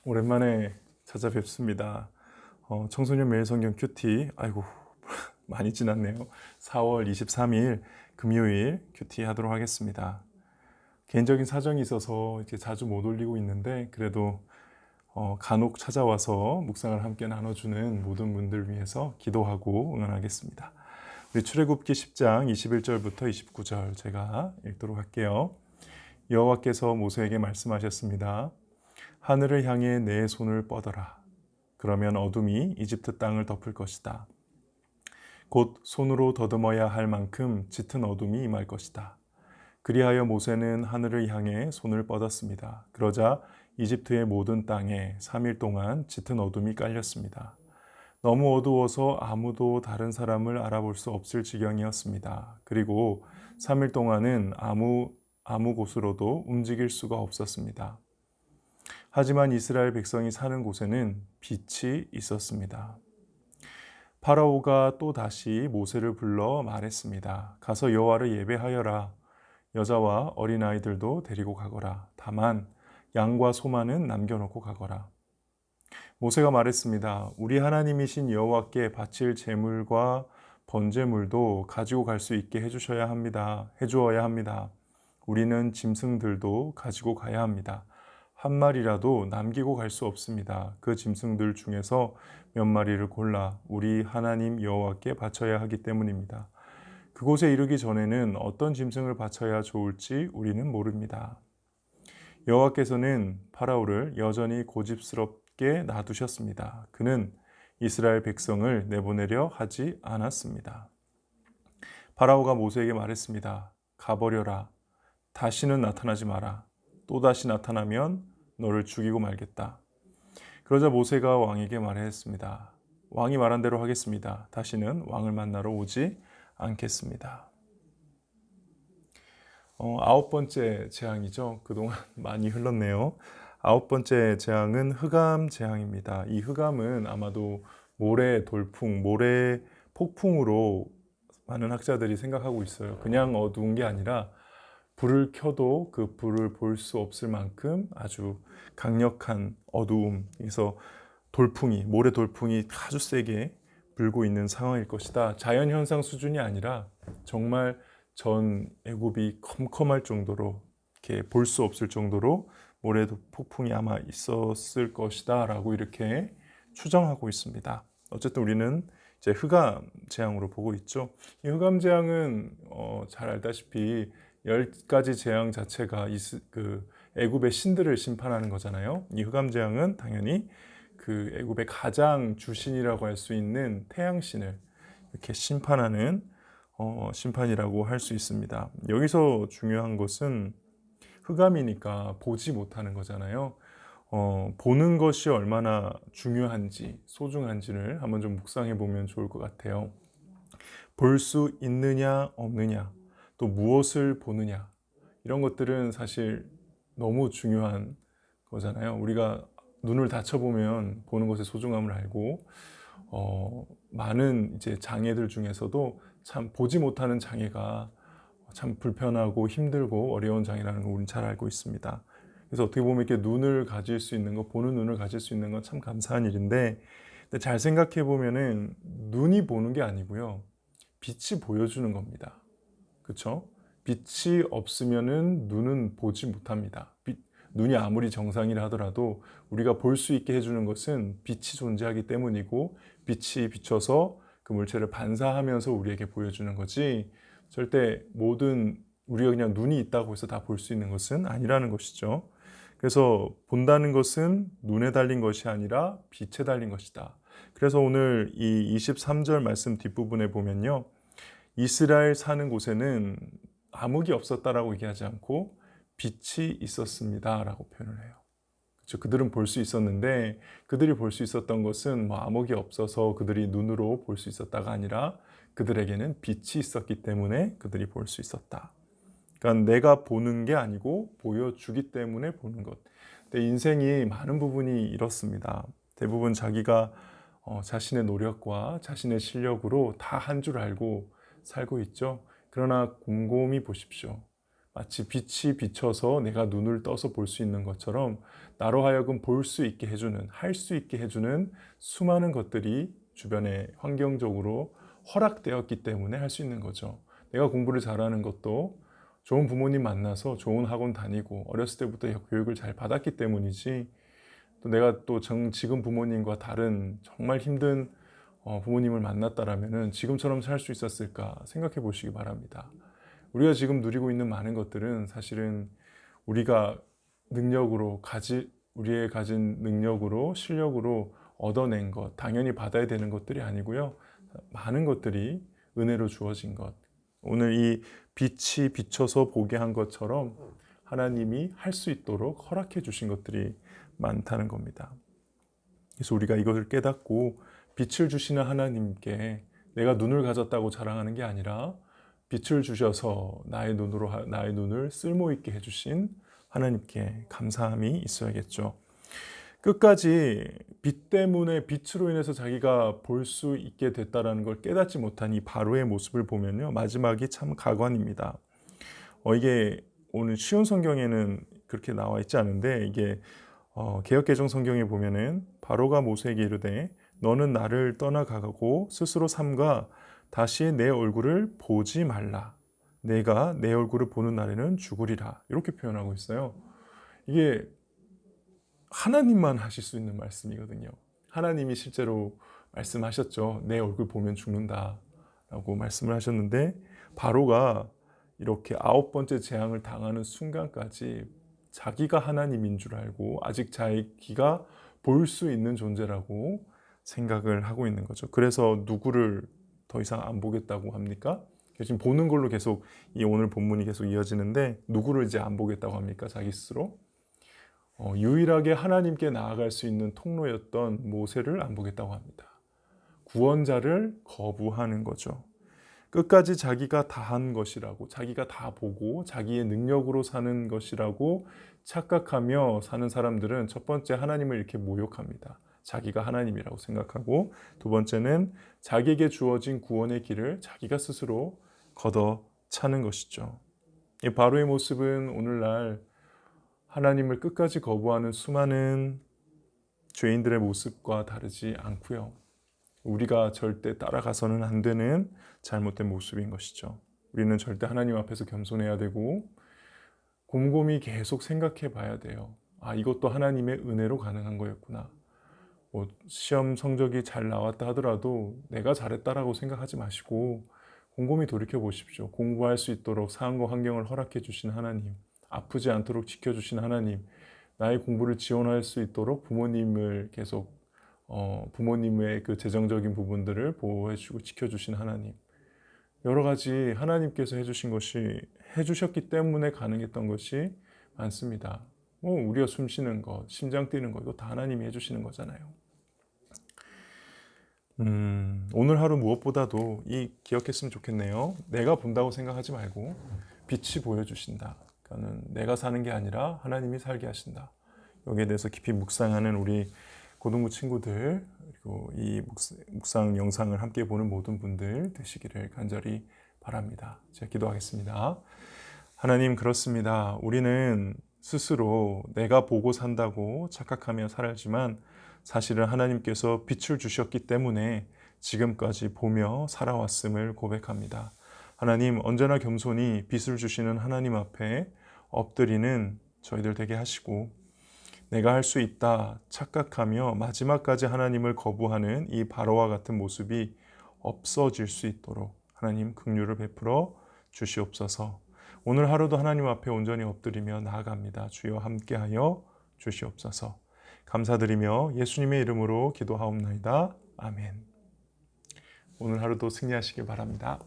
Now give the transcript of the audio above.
오랜만에 찾아뵙습니다. 청소년 매일 성경 큐티, 아이고 많이 지났네요. 4월 23일 금요일 큐티 하도록 하겠습니다. 개인적인 사정이 있어서 이렇게 자주 못 올리고 있는데 그래도 간혹 찾아와서 묵상을 함께 나눠주는 모든 분들 위해서 기도하고 응원하겠습니다. 우리 출애굽기 10장 21절부터 29절 제가 읽도록 할게요. 여호와께서 모세에게 말씀하셨습니다. 하늘을 향해 내 손을 뻗어라. 그러면 어둠이 이집트 땅을 덮을 것이다. 곧 손으로 더듬어야 할 만큼 짙은 어둠이 임할 것이다. 그리하여 모세는 하늘을 향해 손을 뻗었습니다. 그러자 이집트의 모든 땅에 3일 동안 짙은 어둠이 깔렸습니다. 너무 어두워서 아무도 다른 사람을 알아볼 수 없을 지경이었습니다. 그리고 3일 동안은 아무 곳으로도 움직일 수가 없었습니다. 하지만 이스라엘 백성이 사는 곳에는 빛이 있었습니다. 파라오가 또 다시 모세를 불러 말했습니다. 가서 여호와를 예배하여라. 여자와 어린아이들도 데리고 가거라. 다만 양과 소만은 남겨놓고 가거라. 모세가 말했습니다. 우리 하나님이신 여호와께 바칠 제물과 번제물도 가지고 갈 수 있게 해주어야 합니다. 우리는 짐승들도 가지고 가야 합니다. 한 마리라도 남기고 갈 수 없습니다. 그 짐승들 중에서 몇 마리를 골라 우리 하나님 여호와께 바쳐야 하기 때문입니다. 그곳에 이르기 전에는 어떤 짐승을 바쳐야 좋을지 우리는 모릅니다. 여호와께서는 파라오를 여전히 고집스럽게 놔두셨습니다. 그는 이스라엘 백성을 내보내려 하지 않았습니다. 파라오가 모세에게 말했습니다. 가버려라. 다시는 나타나지 마라. 또다시 나타나면 너를 죽이고 말겠다. 그러자 모세가 왕에게 말했습니다. 왕이 말한 대로 하겠습니다. 다시는 왕을 만나러 오지 않겠습니다. 9번째 재앙이죠. 그동안 많이 흘렀네요. 9번째 재앙은 흑암 재앙입니다. 이 흑암은 아마도 모래 돌풍, 모래 폭풍으로 많은 학자들이 생각하고 있어요. 그냥 어두운 게 아니라 불을 켜도 그 불을 볼 수 없을 만큼 아주 강력한 어두움, 그래서 모래 돌풍이 아주 세게 불고 있는 상황일 것이다. 자연현상 수준이 아니라 정말 전 애굽이 컴컴할 정도로 이렇게 볼 수 없을 정도로 모래 폭풍이 아마 있었을 것이다 라고 이렇게 추정하고 있습니다. 어쨌든 우리는 이제 흑암 재앙으로 보고 있죠. 이 흑암 재앙은 잘 알다시피 10가지 재앙 자체가 애굽의 신들을 심판하는 거잖아요. 이 흑암 재앙은 당연히 그 애굽의 가장 주신이라고 할 수 있는 태양신을 이렇게 심판하는 심판이라고 할 수 있습니다. 여기서 중요한 것은 흑암이니까 보지 못하는 거잖아요. 보는 것이 얼마나 중요한지, 소중한지를 한번 좀 묵상해 보면 좋을 것 같아요. 볼 수 있느냐, 없느냐, 또 무엇을 보느냐, 이런 것들은 사실 너무 중요한 거잖아요. 우리가 눈을 다쳐보면 보는 것의 소중함을 알고, 많은 이제 장애들 중에서도 참 보지 못하는 장애가 참 불편하고 힘들고 어려운 장애라는 걸 우리는 잘 알고 있습니다. 그래서 어떻게 보면 이렇게 눈을 가질 수 있는 것, 보는 눈을 가질 수 있는 건 참 감사한 일인데, 근데 잘 생각해 보면은 눈이 보는 게 아니고요, 빛이 보여주는 겁니다. 그렇죠? 빛이 없으면은 눈은 보지 못합니다. 눈이 아무리 정상이라 하더라도 우리가 볼 수 있게 해주는 것은 빛이 존재하기 때문이고, 빛이 비춰서 그 물체를 반사하면서 우리에게 보여주는 거지, 절대 우리가 그냥 눈이 있다고 해서 다 볼 수 있는 것은 아니라는 것이죠. 그래서 본다는 것은 눈에 달린 것이 아니라 빛에 달린 것이다. 그래서 오늘 이 23절 말씀 뒷부분에 보면요, 이스라엘 사는 곳에는 암흑이 없었다라고 얘기하지 않고 빛이 있었습니다 라고 표현을 해요. 그렇죠? 그들은 볼 수 있었는데, 그들이 볼 수 있었던 것은 암흑이 없어서 그들이 눈으로 볼 수 있었다가 아니라 그들에게는 빛이 있었기 때문에 그들이 볼 수 있었다. 그러니까 내가 보는 게 아니고 보여주기 때문에 보는 것. 근데 인생이 많은 부분이 이렇습니다. 대부분 자기가 자신의 노력과 자신의 실력으로 다 한 줄 알고 살고 있죠. 그러나 곰곰이 보십시오. 마치 빛이 비쳐서 내가 눈을 떠서 볼 수 있는 것처럼 나로 하여금 볼 수 있게 해주는, 할 수 있게 해주는 수많은 것들이 주변에 환경적으로 허락되었기 때문에 할 수 있는 거죠. 내가 공부를 잘하는 것도 좋은 부모님 만나서 좋은 학원 다니고 어렸을 때부터 교육을 잘 받았기 때문이지, 또 내가 또 지금 부모님과 다른 정말 힘든 부모님을 만났다라면은 지금처럼 살 수 있었을까 생각해 보시기 바랍니다. 우리가 지금 누리고 있는 많은 것들은 사실은 우리가 우리의 가진 능력으로, 실력으로 얻어낸 것, 당연히 받아야 되는 것들이 아니고요. 많은 것들이 은혜로 주어진 것. 오늘 이 빛이 비춰서 보게 한 것처럼 하나님이 할 수 있도록 허락해 주신 것들이 많다는 겁니다. 그래서 우리가 이것을 깨닫고 빛을 주시는 하나님께 내가 눈을 가졌다고 자랑하는 게 아니라 빛을 주셔서 나의 눈을 쓸모 있게 해주신 하나님께 감사함이 있어야겠죠. 끝까지 빛 때문에, 빛으로 인해서 자기가 볼 수 있게 됐다라는 걸 깨닫지 못한 이 바로의 모습을 보면요, 마지막이 참 가관입니다. 이게 오늘 쉬운 성경에는 그렇게 나와 있지 않은데, 이게 개역개정 성경에 보면은 바로가 모세에게 이르되 너는 나를 떠나가고 스스로 삼가 다시 내 얼굴을 보지 말라. 내가 내 얼굴을 보는 날에는 죽으리라. 이렇게 표현하고 있어요. 이게 하나님만 하실 수 있는 말씀이거든요. 하나님이 실제로 말씀하셨죠. 내 얼굴 보면 죽는다 라고 말씀을 하셨는데, 바로가 이렇게 9번째 재앙을 당하는 순간까지 자기가 하나님인 줄 알고 아직 자기가 볼 수 있는 존재라고 생각을 하고 있는 거죠. 그래서 누구를 더 이상 안 보겠다고 합니까? 지금 보는 걸로 계속 이 오늘 본문이 계속 이어지는데, 누구를 이제 안 보겠다고 합니까? 자기 스스로 유일하게 하나님께 나아갈 수 있는 통로였던 모세를 안 보겠다고 합니다. 구원자를 거부하는 거죠. 끝까지 자기가 다 한 것이라고, 자기가 다 보고 자기의 능력으로 사는 것이라고 착각하며 사는 사람들은 첫 번째 하나님을 이렇게 모욕합니다. 자기가 하나님이라고 생각하고, 두 번째는 자기에게 주어진 구원의 길을 자기가 스스로 걷어차는 것이죠. 이 바로의 모습은 오늘날 하나님을 끝까지 거부하는 수많은 죄인들의 모습과 다르지 않고요. 우리가 절대 따라가서는 안 되는 잘못된 모습인 것이죠. 우리는 절대 하나님 앞에서 겸손해야 되고 곰곰이 계속 생각해 봐야 돼요. 이것도 하나님의 은혜로 가능한 거였구나. 시험 성적이 잘 나왔다 하더라도 내가 잘했다라고 생각하지 마시고 곰곰이 돌이켜 보십시오. 공부할 수 있도록 상황과 환경을 허락해 주신 하나님, 아프지 않도록 지켜주신 하나님, 나의 공부를 지원할 수 있도록 부모님을 계속 부모님의 그 재정적인 부분들을 보호해주고 지켜주신 하나님, 여러 가지 하나님께서 해주셨기 때문에 가능했던 것이 많습니다. 우리가 숨 쉬는 것, 심장 뛰는 것, 이거 다 하나님이 해주시는 거잖아요. 오늘 하루 무엇보다도 기억했으면 좋겠네요. 내가 본다고 생각하지 말고 빛이 보여주신다. 그러니까 내가 사는 게 아니라 하나님이 살게 하신다. 여기에 대해서 깊이 묵상하는 우리 고등부 친구들, 그리고 이 묵상 영상을 함께 보는 모든 분들 되시기를 간절히 바랍니다. 제가 기도하겠습니다. 하나님, 그렇습니다. 우리는 스스로 내가 보고 산다고 착각하며 살았지만 사실은 하나님께서 빛을 주셨기 때문에 지금까지 보며 살아왔음을 고백합니다. 하나님, 언제나 겸손히 빛을 주시는 하나님 앞에 엎드리는 저희들 되게 하시고, 내가 할 수 있다 착각하며 마지막까지 하나님을 거부하는 이 바로와 같은 모습이 없어질 수 있도록 하나님 긍휼을 베풀어 주시옵소서. 오늘 하루도 하나님 앞에 온전히 엎드리며 나아갑니다. 주여 함께하여 주시옵소서. 감사드리며 예수님의 이름으로 기도하옵나이다. 아멘. 오늘 하루도 승리하시길 바랍니다.